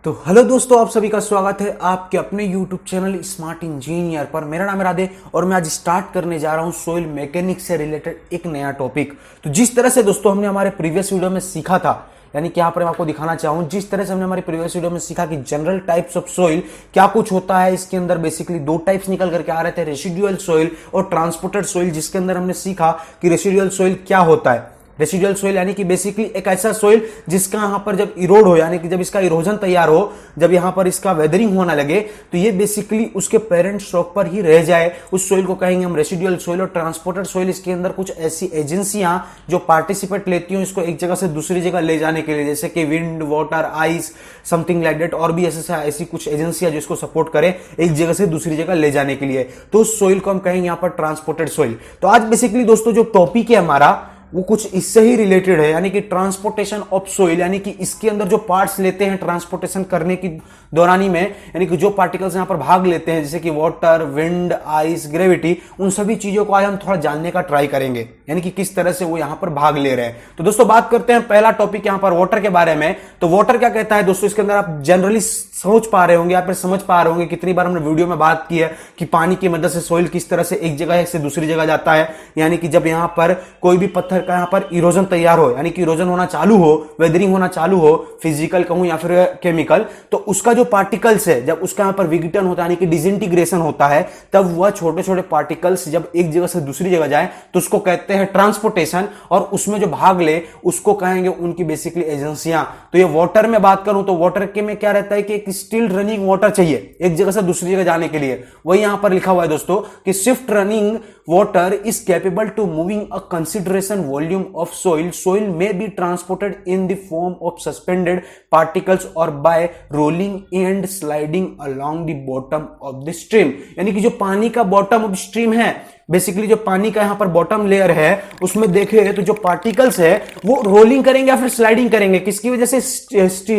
तो हेलो दोस्तों, आप सभी का स्वागत है आपके अपने YouTube चैनल स्मार्ट इंजीनियर पर। मेरा नाम है राधे और मैं आज स्टार्ट करने जा रहा हूं सोइल मैकेनिक्स से रिलेटेड एक नया टॉपिक। तो जिस तरह से दोस्तों हमने हमारे प्रीवियस वीडियो में सीखा था, यानी कि यहाँ पर मैं आपको दिखाना चाहूँ, जिस तरह से हमने हमारी प्रीवियस वीडियो में सीखा कि जनरल टाइप्स ऑफ सोइल क्या कुछ होता है। इसके अंदर बेसिकली दो टाइप्स निकल करके आ रहे थे, रेसिडुअल सोइल और ट्रांसपोर्टेड सोइल, जिसके अंदर हमने सीखा कि रेसिडुअल सोइल क्या होता है। रेसिडुअल सोइल यानी कि बेसिकली एक ऐसा सोइल जिसका यहां पर जब इरोड हो, यानी कि जब इसका इरोजन तैयार हो, जब यहां पर इसका वेदरिंग होना लगे, तो ये बेसिकली उसके पेरेंट स्टॉक पर ही रह जाए, उस सोइल को कहेंगे हम रेसिडुअल सोइल। और ट्रांसपोर्टेड सोइल, इसके अंदर कुछ ऐसी एजेंसियां जो पार्टिसिपेट लेती हैं इसको एक जगह से दूसरी जगह ले जाने के लिए, जैसे कि wind, water, ice, something like that, और भी ऐसी कुछ एजेंसियां जो इसको सपोर्ट करें एक जगह से दूसरी जगह ले जाने के लिए, तो उस सोइल को हम कहेंगे यहां पर ट्रांसपोर्टेड सोइल। तो आज बेसिकली दोस्तों जो टॉपिक है हमारा वो कुछ इससे ही रिलेटेड है, यानी कि ट्रांसपोर्टेशन ऑफ सोइल, यानी कि इसके अंदर जो पार्ट्स लेते हैं ट्रांसपोर्टेशन करने की दौरानी में, यानी कि जो पार्टिकल्स यहां पर भाग लेते हैं, जैसे कि वाटर, विंड, आइस, ग्रेविटी, उन सभी चीजों को आज हम थोड़ा जानने का ट्राई करेंगे, यानी कि किस तरह से वो यहां पर भाग ले रहे हैं। तो दोस्तों बात करते हैं पहला टॉपिक यहां पर वाटर के बारे में। तो वाटर क्या कहता है दोस्तों, इसके अंदर आप जनरली सोच पा रहे होंगे, आप समझ पा रहे होंगे, कितनी बार हमने वीडियो में बात की है कि पानी की मदद से सोइल किस तरह से एक जगह से दूसरी जगह जाता है। यानी कि जब यहां पर कोई भी पत्थर का यहां पर इरोजन तैयार हो, यानी कि इरोजन होना चालू हो, वेदरिंग होना चालू हो, फिजिकल कहूं या फिर केमिकल, तो उसका जो पार्टिकल्स है, जब उसका यहां पर विघटन होता है, यानी कि डिसइंटीग्रेशन होता है, तब वह छोटे छोटे पार्टिकल्स जब एक जगह से दूसरी जगह जाए तो उसको कहते हैं ट्रांसपोर्टेशन, और उसमें जो भाग ले उसको कहेंगे उनकी बेसिकली एजेंसियां। तो ये वाटर में बात करूं तो वाटर के में क्या रहता है कि एक स्टिल रनिंग वाटर चाहिए एक जगह से दूसरी जगह जाने के लिए। वही यहां पर लिखा हुआ है दोस्तों कि Swift running water is capable to moving a consideration volume of soil. Soil may be transported in the form of suspended particles or by rolling and sliding along the bottom of the stream. यानी कि जो पानी का bottom of stream है, basically जो पानी का यहां पर बॉटम लेयर है, उसमें देखे तो जो पार्टिकल्स है वो रोलिंग करेंगे या फिर स्लाइडिंग करेंगे, किसकी वजह से?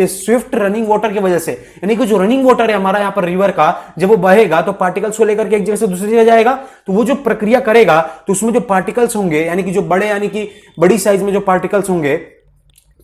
स्विफ्ट रनिंग वाटर की वजह से। यानी कि जो रनिंग वाटर है हमारा यहां पर रिवर का, जब वो बहेगा तो पार्टिकल्स को लेकर के एक जगह से दूसरी जगह जाएगा, तो वो जो प्रक्रिया करेगा तो उसमें जो पार्टिकल्स होंगे, यानी कि जो बड़े, यानी कि बड़ी साइज में जो पार्टिकल्स होंगे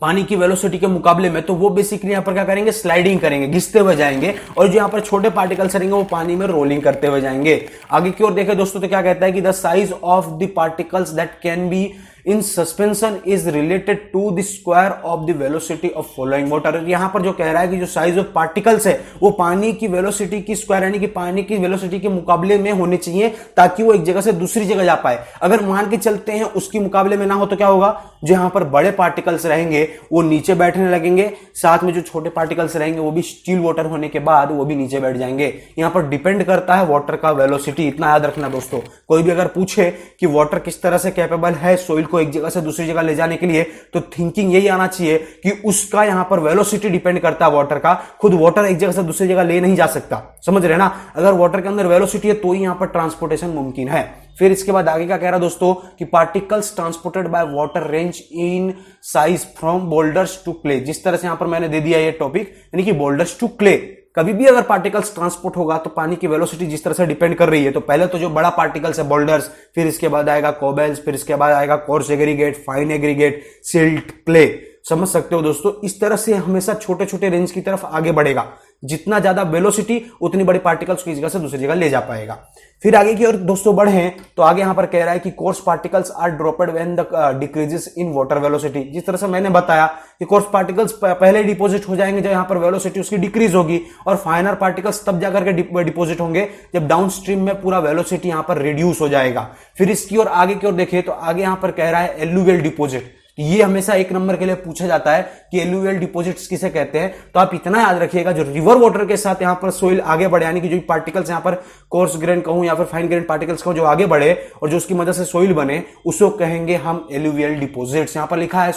पानी की वेलोसिटी के मुकाबले में, तो वो बेसिकली यहां पर क्या करेंगे? स्लाइडिंग करेंगे, घिसते हुए जाएंगे, और जो यहां पर छोटे पार्टिकल्स रहेंगे वो पानी में रोलिंग करते हुए जाएंगे। आगे की ओर देखें दोस्तों तो क्या कहता है कि the size of the particles that can be in suspension is related to the square of the velocity of flowing water. यहां पर जो कह रहा है कि जो साइज ऑफ पार्टिकल्स है वो पानी की वेलोसिटी की स्क्वायर, यानी कि पानी की वेलोसिटी के मुकाबले में होने चाहिए, ताकि वो एक जगह से दूसरी जगह जा पाए। अगर मान के चलते हैं उसकी मुकाबले में ना हो तो क्या होगा? जो यहां पर बड़े पार्टिकल्स रहेंगे वो नीचे बैठने लगेंगे, साथ में जो छोटे पार्टिकल्स रहेंगे वो भी स्टील वाटर होने के बाद वो भी नीचे बैठ जाएंगे। यहां पर डिपेंड करता है वाटर का वेलोसिटी, इतना याद रखना दोस्तों। कोई भी अगर पूछे कि वाटर किस तरह से कैपेबल है सोइल को एक जगह से दूसरी जगह ले जाने के लिए, तो थिंकिंग यही आना चाहिए कि उसका यहां पर वेलोसिटी डिपेंड करता है वाटर का। खुद वाटर एक जगह से दूसरी जगह ले नहीं जा सकता, समझ रहे ना? अगर वाटर के अंदर वेलोसिटी है तो ही यहां पर ट्रांसपोर्टेशन मुमकिन है। फिर इसके बाद आगे क्या कह रहा है दोस्तों कि particles transported by water range in size from boulders to clay. जिस तरह से यहां पर मैंने दे दिया ये टॉपिक, यानी कि बोल्डर्स टू क्ले, कभी भी अगर पार्टिकल्स ट्रांसपोर्ट होगा तो पानी की वेलोसिटी जिस तरह से डिपेंड कर रही है, तो पहले तो जो बड़ा पार्टिकल्स है बोल्डर्स, फिर इसके बाद आएगा कोबल्स, फिर इसके बाद आएगा coarse aggregate, fine aggregate, silt, clay. समझ सकते हो दोस्तों, इस तरह से हमेशा छोटे छोटे रेंज की तरफ आगे बढ़ेगा। जितना ज्यादा वेलोसिटी उतनी बड़ी पार्टिकल्स को एक जगह से दूसरी जगह ले जा पाएगा। फिर आगे की ओर दोस्तों बढ़े तो आगे यहां पर कह रहा है कि coarse particles are dropped when the decreases in water velocity. जिस तरह से मैंने बताया कि कोर्स पार्टिकल्स पहले डिपॉजिट हो जाएंगे जब यहां पर वेलोसिटी उसकी डिक्रीज होगी, और फाइनर पार्टिकल्स तब जाकर के डिपॉजिट होंगे जब डाउन स्ट्रीम में पूरा वेलोसिटी यहां पर रिड्यूस हो जाएगा। फिर इसकी ओर आगे की ओर देखें तो आगे यहां पर कह रहा है एलुवियल डिपॉजिट। ये हमेशा एक नंबर के लिए पूछा जाता है कि एलुवियल डिपॉजिट्स किसे कहते हैं। तो आप इतना याद रखिएगा, जो रिवर वाटर के साथ यहां पर सोइल आगे बढ़े, यानी कि जो पार्टिकल्स यहां पर कोर्स ग्रेन कहूं या फिर फाइन ग्रेन पार्टिकल्स कहूं जो आगे बढ़े और जो उसकी मदद से सोइल बने, उसको कहेंगे हम एलुवियल डिपॉजिट्स। यहां पर लिखा है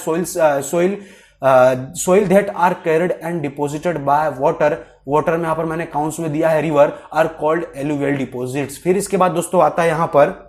soil that are carried and deposited by water. Water में यहां पर मैंने काउंट्स में दिया है river, are called alluvial deposits. फिर इसके बाद दोस्तों आता है यहां पर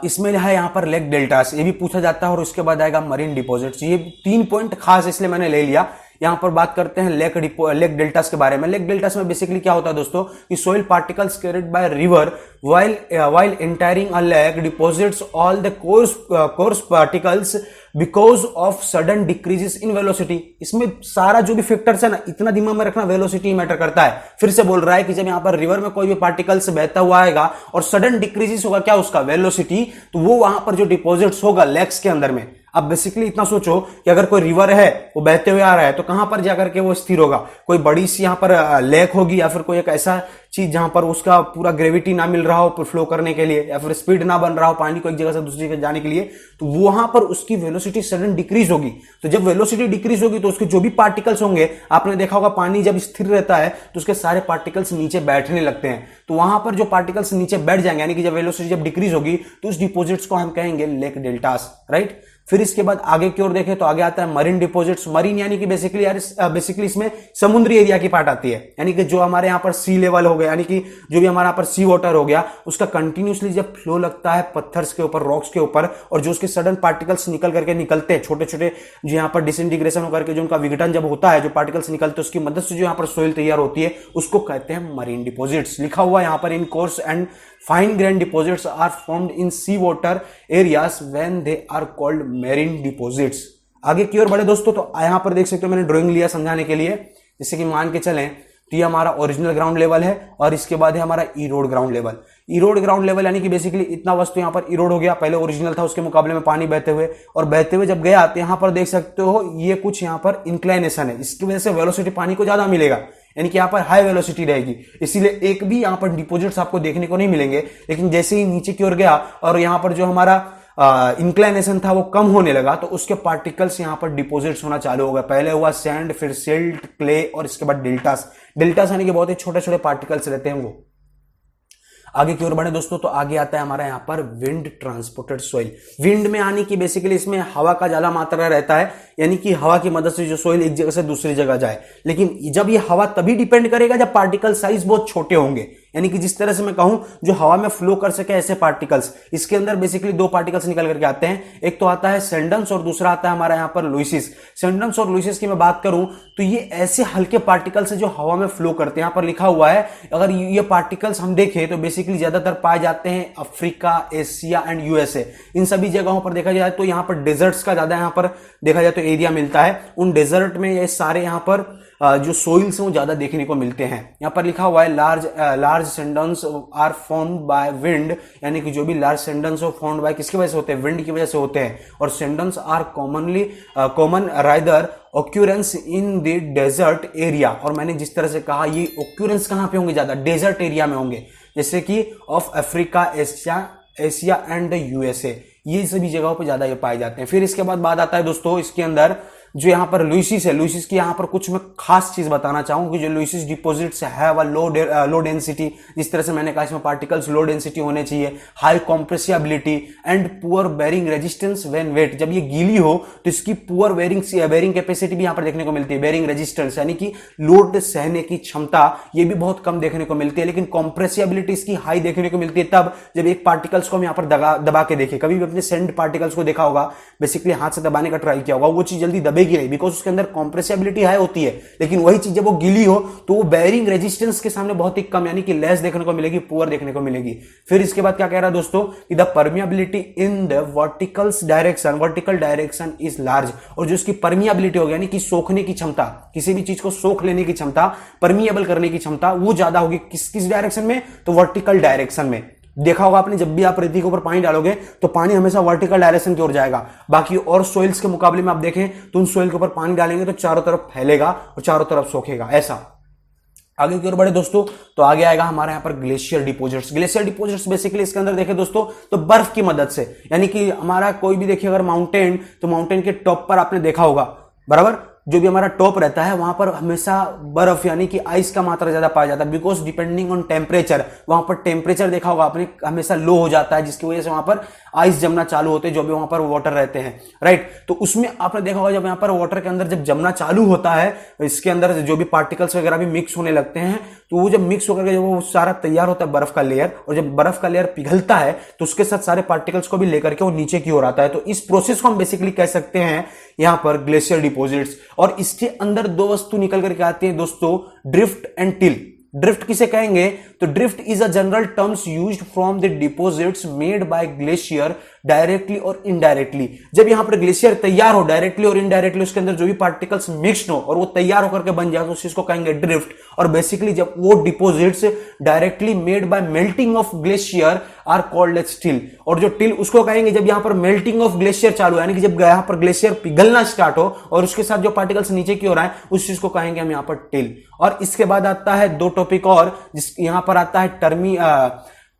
इसमें है यहां पर लेक डेल्टास, ये भी पूछा जाता है, और उसके बाद आएगा मरीन डिपॉजिट्स। ये 3 पॉइंट खास इसलिए मैंने ले लिया यहाँ पर बात करते हैं लेक डेल्टास के बारे में। लेक डेल्टास में बेसिकली क्या होता है दोस्तों कि soil particles carried by river while entering a lake deposits all the coarse particles because of sudden decreases in velocity। इसमें सारा जो भी फैक्टर्स है ना, इतना दिमाग में रखना, वेलोसिटी मैटर करता है। फिर से बोल रहा है कि जब यहाँ पर रिवर में कोई भी पार्टिकल्स बहता हुआ आएगा और सडन डिक्रीजेस होगा क्या उसका वेलोसिटी, तो वो वहां पर जो डिपॉजिट्स होगा लेक्स के अंदर में। अब बेसिकली इतना सोचो कि अगर कोई रिवर है वो बहते हुए आ रहा है तो कहां पर जाकर के वो स्थिर होगा, कोई बड़ी सी यहां पर लेक होगी या फिर कोई एक ऐसा चीज जहां पर उसका पूरा ग्रेविटी ना मिल रहा हो फ्लो करने के लिए, या फिर स्पीड ना बन रहा हो पानी को एक जगह से दूसरी जगह जाने के लिए, तो वहां पर उसकी वेलोसिटी सडन डिक्रीज होगी। तो जब वेलोसिटी डिक्रीज होगी तो उसके जो भी पार्टिकल्स होंगे, आपने देखा होगा पानी जब स्थिर रहता है तो उसके सारे पार्टिकल्स नीचे बैठने लगते हैं, तो वहां पर जो पार्टिकल्स नीचे बैठ जाएंगे, यानी कि जब वेलोसिटी जब डिक्रीज होगी तो उस डिपोजिट्स को हम कहेंगे लेक डेल्टास, राइट। फिर इसके बाद आगे की ओर देखें तो आगे आता है मरीन डिपॉजिट्स। मरीन यानी कि बेसिकली इसमें समुद्री एरिया की पार्ट आती है, यानी कि जो हमारे यहाँ पर सी लेवल हो गया, यानी कि जो भी हमारे यहाँ पर सी वाटर हो गया, उसका कंटिन्यूसली जब फ्लो लगता है पत्थर्स के ऊपर, रॉक्स के ऊपर, और जो उसके सडन पार्टिकल्स निकलते हैं छोटे छोटे, जो यहाँ पर डिसइंटीग्रेशन होकर के जो उनका विघटन जब होता है, जो पार्टिकल्स निकलते हैं उसकी मदद से जो यहाँ पर सोइल तैयार होती है, उसको कहते हैं मरीन डिपॉजिट्स। लिखा हुआ यहाँ पर in coarse and fine grain deposits are formed in sea water areas when they are called marine deposits. आगे की ओर बढ़े दोस्तों तो यहां पर देख सकते हो मैंने ड्राइंग लिया समझाने के लिए। जैसे कि मान के चलें तो ये हमारा ओरिजिनल ग्राउंड लेवल है और इसके बाद है हमारा Erode ground level. Erode ground level यानी कि बेसिकली इतना वस्तु यहां पर इरोड हो गया, पहले ओरिजिनल था उसके मुकाबले में पानी बहते हुए, और बहते हुए जब गया तो यहां पर देख सकते हो ये कुछ यहां पर इंक्लाइनेशन है, इसकी वजह से वेलोसिटी पानी को ज्यादा मिलेगा, यानी कि यहाँ पर हाई वेलोसिटी रहेगी, इसीलिए एक भी यहाँ पर डिपॉजिट्स आपको देखने को नहीं मिलेंगे। लेकिन जैसे ही नीचे की ओर गया और यहाँ पर जो हमारा इंक्लाइनेशन था वो कम होने लगा तो उसके पार्टिकल्स यहाँ पर डिपॉजिट्स होना चालू हो गए। पहले हुआ सैंड, फिर सिल्ट, क्ले और इसके बाद डेल्टास। डेल्टास यानी कि बहुत ही छोटे छोटे पार्टिकल्स रहते हैं वो। आगे की ओर बढ़े दोस्तों तो आगे आता है हमारा यहाँ पर विंड ट्रांसपोर्टेड सोइल। विंड में आने की बेसिकली इसमें हवा का ज्यादा मात्रा रहता है, यानी कि हवा की मदद से जो सोइल एक जगह से दूसरी जगह जाए। लेकिन जब ये हवा तभी डिपेंड करेगा जब पार्टिकल साइज बहुत छोटे होंगे, यानी कि जिस तरह से मैं कहूं जो हवा में फ्लो कर सके ऐसे पार्टिकल्स। इसके अंदर बेसिकली दो पार्टिकल्स निकल करके आते हैं, एक तो आता है सेंडन्स और दूसरा आता है हमारा यहाँ पर लुइसिस। सेंडन्स और लुइसिस की मैं बात करूं तो ये ऐसे हल्के पार्टिकल्स है जो हवा में फ्लो करते हैं। यहाँ पर लिखा हुआ है, अगर ये पार्टिकल्स हम देखें तो बेसिकली ज्यादातर पाए जाते हैं अफ्रीका, एशिया एंड यूएसए। इन सभी जगहों पर देखा जाए तो यहाँ पर डेजर्ट्स का ज्यादा यहाँ पर देखा जाए तो एरिया मिलता है। उन डेजर्ट में ये सारे यहाँ पर जो सोइल्स हैं वो ज्यादा देखने को मिलते हैं। यहाँ पर लिखा हुआ है large sands are formed by wind, यानी कि जो भी लार्ज सेंडन्स हो फॉर्म्ड बाय किसकी वजह से होते हैं, विंड की वजह से होते हैं। और sands are common rather occurrence in the desert area. और मैंने जिस तरह से कहा ये ऑक्यूरेंस कहां पे होंगे, ज्यादा डेजर्ट एरिया में होंगे, जैसे कि of Africa, Asia and USA, ये सभी जगहों पर ज्यादा ये पाए जाते हैं। फिर इसके बाद बात आता है दोस्तों इसके अंदर जो यहाँ पर लुइसिस है, लुइसिस की यहाँ पर कुछ मैं खास चीज बताना चाहूँ कि जो लुइसिस डिपॉजिट्स है वह लो डेंसिटी, जिस तरह से मैंने कहा इसमें पार्टिकल्स लो डेंसिटी होने चाहिए, high compressibility and poor bearing resistance when wet. जब ये गीली हो तो इसकी पुअर बेरिंग कैपेसिटी भी यहाँ पर देखने को मिलती है। बेरिंग रेजिस्टेंस यानी कि लोड सहने की क्षमता ये भी बहुत कम देखने को मिलती है। लेकिन कॉम्प्रेसिबिलिटी इसकी हाई देखने को मिलती है तब जब एक पार्टिकल्स को हम यहाँ पर दबा के देखें। कभी भी अपने सेंड पार्टिकल्स को देखा होगा, बेसिकली हाथ से दबाने का ट्राई किया होगा, वो चीज जल्दी दबेगी नहीं बिकॉज उसके अंदर कॉम्प्रेसिबिलिटी हाई होती है। लेकिन वही चीज जब वो गीली हो तो वो बेरिंग रेजिस्टेंस के सामने बहुत ही कम यानी कि लेस देखने को मिलेगी, पुअर देखने को मिलेगी। फिर इसके बाद क्या कह रहा है दोस्तों कि the permeability in the vertical direction is large. और जो इसकी परमिएबिलिटी होगी यानी कि सोखने की क्षमता, किसी भी चीज को सोख लेने की क्षमता, परमिएबल करने की क्षमता, वो ज्यादा होगी किस डायरेक्शन में, तो वर्टिकल डायरेक्शन में। देखा होगा आपने जब भी आप रेती के ऊपर पानी डालोगे तो पानी हमेशा वर्टिकल डायरेक्शन की ओर जाएगा। बाकी और सोइल्स के मुकाबले में आप देखें तो उन सोइल के ऊपर पानी डालेंगे तो चारों तरफ फैलेगा और चारों तरफ सोखेगा, ऐसा। आगे की ओर बढ़े दोस्तों तो आगे आएगा हमारे यहाँ पर glacier deposits. Glacier deposits basically इसके अंदर देखें दोस्तों तो बर्फ की मदद से, यानी कि हमारा कोई भी देखिए अगर माउंटेन, तो माउंटेन के टॉप पर आपने देखा होगा बराबर, जो भी हमारा टॉप रहता है वहां पर हमेशा बर्फ यानी कि आइस का मात्रा ज्यादा पाया जाता है बिकॉज डिपेंडिंग ऑन टेम्परेचर। वहां पर टेम्परेचर देखा होगा आपने हमेशा लो हो जाता है, जिसकी वजह से वहां पर आइस जमना चालू होते हैं जो भी वहां पर वाटर रहते हैं, राइट। तो उसमें आपने देखा होगा जब यहाँ पर वाटर के अंदर जब जमना चालू होता है, इसके अंदर जो भी पार्टिकल्स वगैरह भी मिक्स होने लगते हैं, तो वो जब मिक्स होकर जब वो सारा तैयार होता है बर्फ का लेयर, और जब बर्फ का लेयर पिघलता है तो उसके साथ सारे पार्टिकल्स को भी लेकर के वो नीचे की ओर आता है। तो इस प्रोसेस को हम बेसिकली कह सकते हैं यहाँ पर ग्लेशियर डिपॉजिट्स। और इसके अंदर दो वस्तु निकल करके आती है दोस्तों, ड्रिफ्ट एंड टिल। ड्रिफ्ट किसे कहेंगे, तो drift is a general terms used from the deposits made by glacier directly और इनडायरेक्टली। जब यहां पर ग्लेशियर तैयार हो डायरेक्टली और इनडायरेक्टली, उसके अंदर जो भी पार्टिकल्स मिक्स्ड हो और वो तैयार होकर के बन जाए तो उस चीज को कहेंगे ड्रिफ्ट। और बेसिकली जब वो deposits directly made by melting of glacier are called as till. और जो टिल उसको कहेंगे जब यहां पर मेल्टिंग ऑफ ग्लेशियर चालू है, यानी कि जब यहां पर ग्लेशियर पिघलना स्टार्ट हो और उसके साथ जो पार्टिकल्स नीचे की ओर आए, उस चीज को कहेंगे हम यहां पर टिल। और इसके बाद आता है दो टॉपिक और, जिस यहां पर आता है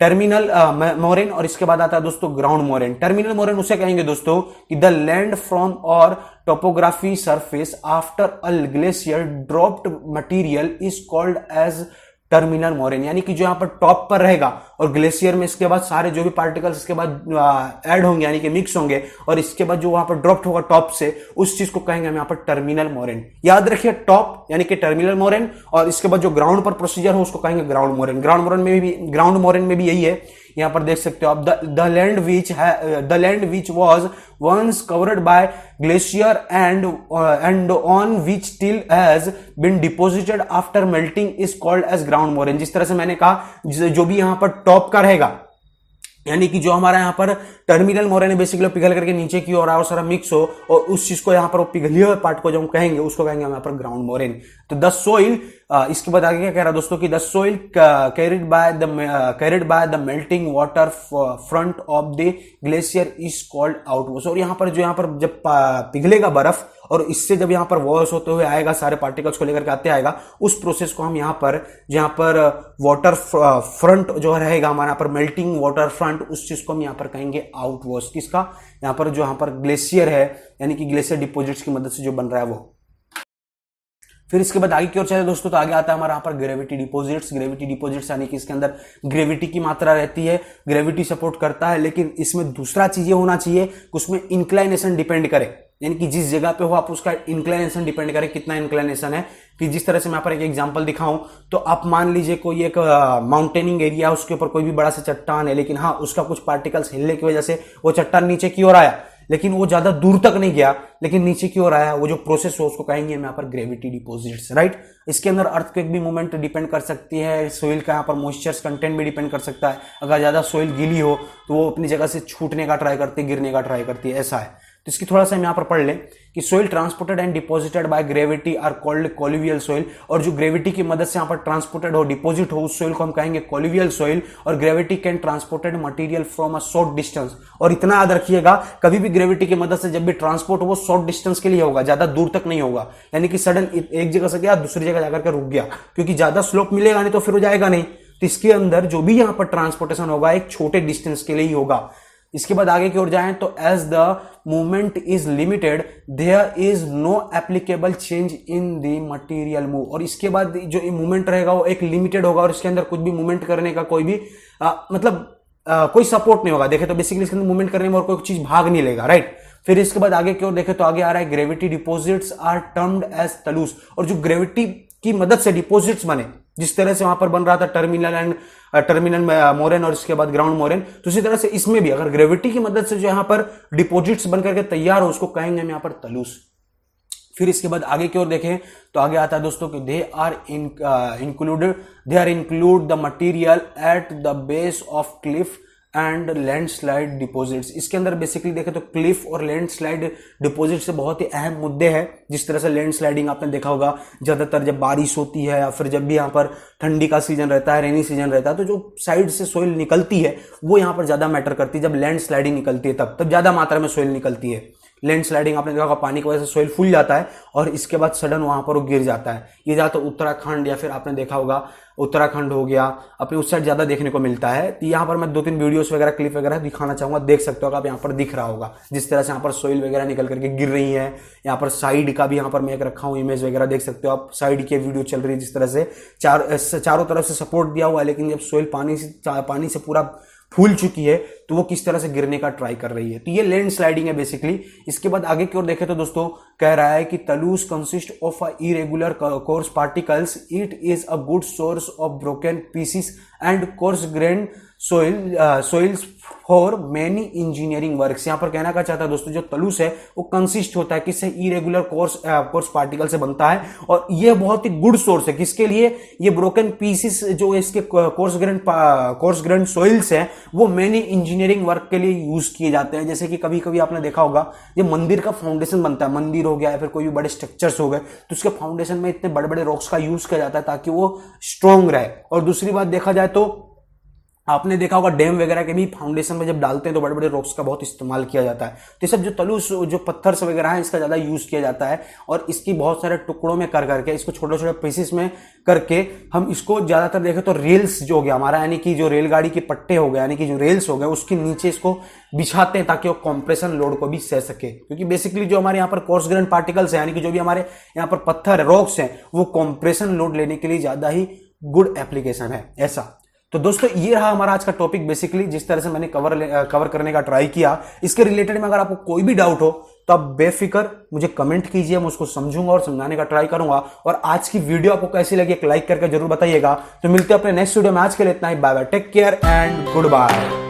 टर्मिनल मोरेन और इसके बाद आता है दोस्तों ग्राउंड मोरेन। टर्मिनल मोरेन उसे कहेंगे दोस्तों कि द लैंड फ्रॉम और topography surface after a glacier dropped material is called as terminal moraine. यानी कि जो यहां पर टॉप पर रहेगा और ग्लेशियर में इसके बाद सारे जो भी पार्टिकल्स इसके बाद ऐड होंगे यानी कि मिक्स होंगे और इसके बाद जो वहां पर ड्रॉप्ड होगा टॉप से, उस चीज को कहेंगे हम यहां पर टर्मिनल मोरेन। याद रखिए टॉप यानी कि टर्मिनल मोरेन और इसके बाद जो ग्राउंड पर प्रोसीजर हो उसको कहेंगे ग्राउंड मोरेन। ग्राउंड मोरेन में भी यही है, यहां पर देख सकते हो आप, the land which was once covered by glacier and on which till has been deposited after melting is called as ground moraine। जिस तरह से मैंने कहा जो भी यहां पर टॉप का रहेगा यानी कि जो हमारा यहाँ पर टर्मिनल मोरेन बेसिकली पिघल करके नीचे की ओर आए और सारा मिक्स हो और उस चीज को यहाँ पर पिघले हुए पार्ट को जो हम कहेंगे उसको कहेंगे हम यहाँ पर ग्राउंड मोरेन। तो द सोइल, इसके बाद आगे क्या कह रहा है दोस्तों कि the soil carried by the melting water front of the glacier is called outwash. और यहाँ पर जब पिघलेगा बर्फ और इससे जब यहाँ पर वॉश होते हुए आएगा, सारे पार्टिकल्स को लेकर के आते आएगा, उस प्रोसेस को हम यहाँ पर वाटर फ्रंट जो रहेगा हमारे यहाँ पर मेल्टिंग वाटर फ्रंट, उस चीज को हम यहाँ पर कहेंगे आउटवर्स। किसका, यहाँ पर जो यहाँ पर ग्लेशियर है यानी कि ग्लेशियर डिपोजिट्स की मदद से जो बन रहा है वो। फिर इसके बाद आगे की ओर चले दोस्तों तो आगे आता है हमारा यहाँ पर ग्रेविटी डिपोजिट्स। ग्रेविटी डिपोजिट्स यानी कि इसके अंदर ग्रेविटी की मात्रा रहती है, ग्रेविटी सपोर्ट करता है, लेकिन इसमें दूसरा चीज होना चाहिए कि उसमें इंक्लाइनेशन डिपेंड करे, यानी कि जिस जगह पे हो आप उसका इंक्लाइनेशन डिपेंड करे, कितना इंक्लाइनेशन है। कि जिस तरह से मैं यहाँ पर एक एग्जांपल दिखाऊं तो आप मान लीजिए कोई एक माउंटेनिंग एरिया, उसके ऊपर कोई भी बड़ा सा चट्टान है, लेकिन हाँ उसका कुछ पार्टिकल्स हिलने की वजह से वो चट्टान नीचे की ओर आया, लेकिन वो ज्यादा दूर तक नहीं गया, लेकिन नीचे की ओर आया, वो जो प्रोसेस हो उसको कहेंगे हम यहाँ पर ग्रेविटी डिपोजिट्स, राइट। इसके अंदर अर्थक्वेक भी मूवमेंट डिपेंड कर सकती है, सोइल का यहाँ पर मॉइस्चर कंटेंट भी डिपेंड कर सकता है। अगर ज्यादा सोइल गीली हो तो वो अपनी जगह से छूटने का ट्राई करती है, गिरने का ट्राई करती है, ऐसा है। तो इसकी थोड़ा सा हम यहाँ पर पढ़ लें कि soil transported and deposited by gravity are called colluvial soil. और जो ग्रेविटी की मदद से यहाँ पर ट्रांसपोर्टेड हो, डिपोजिट हो, उस सोइल को हम कहेंगे कोलिवियल सोइल। और gravity can transported material from a short distance. और इतना याद रखिएगा, कभी भी ग्रेविटी की मदद से जब भी ट्रांसपोर्ट हो वो शॉर्ट डिस्टेंस के लिए होगा, ज्यादा दूर तक नहीं होगा। यानी कि सडन एक जगह से गया दूसरी जगह जाकर के रुक गया, क्योंकि ज्यादा स्लोप मिलेगा नहीं तो फिर हो जाएगा नहीं। तो इसके अंदर जो भी यहाँ पर ट्रांसपोर्टेशन होगा एक छोटे डिस्टेंस के लिए ही होगा। इसके बाद आगे की ओर जाएं तो as the movement is limited there is no applicable change in the material move. और इसके बाद जो मूवमेंट रहेगा वो एक लिमिटेड होगा और इसके अंदर कुछ भी मूवमेंट करने का कोई भी कोई सपोर्ट नहीं होगा। देखे तो बेसिकली इसके अंदर मूवमेंट करने में और कोई चीज भाग नहीं लेगा, राइट। फिर इसके बाद आगे की ओर देखे तो आगे आ रहा है gravity deposits are termed as talus. और जो ग्रेविटी की मदद से डिपोजिट्स बने, जिस तरह से वहां पर बन रहा था टर्मिनल मोरेन और इसके बाद ग्राउंड मोरेन, तो इसी तरह से इसमें भी अगर ग्रेविटी की मदद से जो यहाँ पर डिपोजिट्स बन करके तैयार हो उसको कहेंगे हम यहाँ पर तलूस। फिर इसके बाद आगे की ओर देखें तो आगे आता है दोस्तों कि they are include the material at the base of cliff and landslide deposits. इसके अंदर बेसिकली देखें तो क्लिफ और लैंडस्लाइड डिपॉजिट से बहुत ही अहम मुद्दे हैं। जिस तरह से लैंडस्लाइडिंग आपने देखा होगा, ज्यादातर जब बारिश होती है या फिर जब भी यहाँ पर ठंडी का सीजन रहता है, रेनी सीजन रहता है, तो जो साइड से सोइल निकलती है वो यहाँ पर ज्यादा मैटर करती है। जब लैंडस्लाइडिंग निकलती है तब ज्यादा मात्रा में सोइल निकलती है। लैंडस्लाइडिंग आपने देखा होगा, पानी की वजह से सोइल फूल जाता है और इसके बाद सडन वहां पर वो गिर जाता है। ये ज्यादा उत्तराखंड या फिर आपने देखा होगा उत्तराखंड हो गया, अपने उस साइड ज्यादा देखने को मिलता है। तो यहाँ पर मैं 2-3 वीडियोस वगैरह क्लिप वगैरह दिखाना चाहूंगा, देख सकते हो आप यहाँ पर दिख रहा होगा जिस तरह से यहाँ पर सोइल वगैरह निकल करके गिर रही है। यहाँ पर साइड का भी यहाँ पर मैं एक रखा हूँ इमेज वगैरह, देख सकते हो आप, साइड की वीडियो चल रही है जिस तरह से चारों तरफ से सपोर्ट दिया हुआ है, लेकिन जब सोइल पानी से पूरा फूल चुकी है तो वो किस तरह से गिरने का ट्राई कर रही है। तो ये लैंड स्लाइडिंग है बेसिकली। इसके बाद आगे की ओर देखें तो दोस्तों कह रहा है कि talus consist of a irregular coarse particles, it is a good source of broken pieces and coarse grain soils for many engineering works. यहां पर कहना क्या चाहता है दोस्तों, जो तलुस है वो कंसिस्ट होता है किससे, इरेगुलर कोर्स पार्टिकल से बनता है, और ये बहुत ही गुड सोर्स है किसके लिए, ये ब्रोकन पीसेस जो इसके कोर्स ग्रेन सॉइल्स है वो मेनी इंजीनियरिंग वर्क के लिए यूज किए जाते हैं। जैसे कि कभी कभी आपने देखा होगा ये मंदिर का फाउंडेशन बनता है, मंदिर हो गया या फिर कोई भी बड़े स्ट्रक्चर्स हो गए, तो उसके फाउंडेशन में इतने बड़े बड़े रॉक्स का यूज किया जाता है ताकि वो स्ट्रांग रहे। और दूसरी बात देखा जाए तो आपने देखा होगा डैम वगैरह के भी फाउंडेशन में जब डालते हैं तो बड़े बड़े रॉक्स का बहुत इस्तेमाल किया जाता है। तो ये सब जो तलुस जो पत्थर वगैरह है इसका ज्यादा यूज किया जाता है, और इसकी बहुत सारे टुकड़ों में कर करके इसको छोटे छोटे पीसेस में करके हम इसको ज्यादातर देखें तो रेल्स जो हो गया हमारा, यानी कि जो रेलगाड़ी के पट्टे हो गए यानी कि जो रेल्स हो गए उसके नीचे इसको बिछाते हैं ताकि वो कॉम्प्रेशन लोड को भी सह सके। क्योंकि बेसिकली जो हमारे यहाँ पर कोर्स ग्रेन पार्टिकल्स है यानी कि जो भी हमारे यहाँ पर पत्थर रॉक्स हैं वो कॉम्प्रेशन लोड लेने के लिए ज्यादा ही गुड एप्लीकेशन है ऐसा। तो दोस्तों ये रहा हमारा आज का टॉपिक, बेसिकली जिस तरह से मैंने कवर करने का ट्राई किया। इसके रिलेटेड में अगर आपको कोई भी डाउट हो तो आप बेफिक्र मुझे कमेंट कीजिए, मैं उसको समझूंगा और समझाने का ट्राई करूंगा। और आज की वीडियो आपको कैसी लगी एक लाइक करके जरूर बताइएगा। तो मिलते हैं अपने नेक्स्ट वीडियो में, आज के लिए इतना ही, bye bye, take care and good bye.